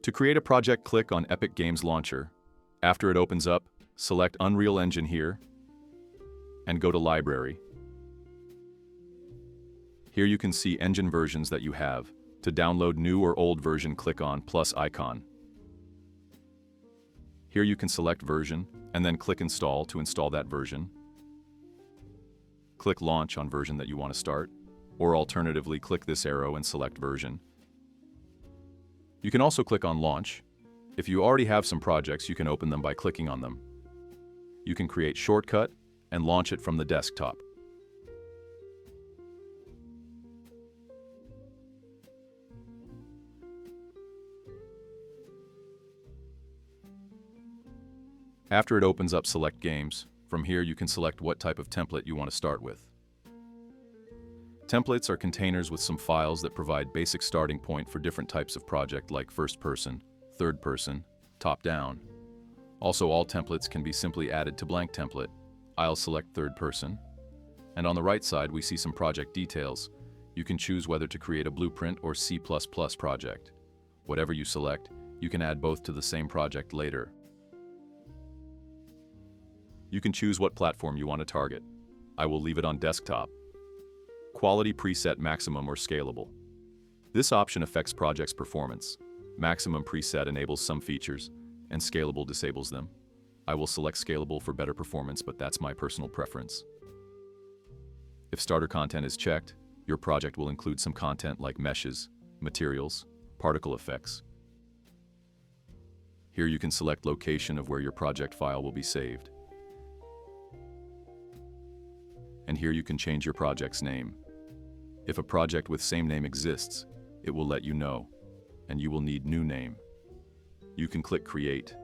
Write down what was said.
To create a project, click on Epic Games Launcher. After it opens up, select Unreal Engine here and go to Library. Here you can see engine versions that you have. To download new or old version, click on plus icon. Here you can select version and then click Install to install that version. Click Launch on version that you want to start, or alternatively click this arrow and select version. You can also click on Launch. If you already have some projects, you can open them by clicking on them. You can create shortcut and launch it from the desktop. After it opens up, select Games. From here you can select what type of template you want to start with. Templates are containers with some files that provide basic starting point for different types of project like first person, third person, top down. Also, all templates can be simply added to blank template. I'll select third person. And on the right side we see some project details. You can choose whether to create a blueprint or C++ project. Whatever you select, you can add both to the same project later. You can choose what platform you want to target. I will leave it on desktop. Quality preset maximum or scalable. This option affects project's performance. Maximum preset enables some features, and scalable disables them. I will select scalable for better performance, but that's my personal preference. If starter content is checked, your project will include some content like meshes, materials, particle effects. Here you can select location of where your project file will be saved. And here you can change your project's name. If a project with same name exists, it will let you know, and you will need new name. You can click Create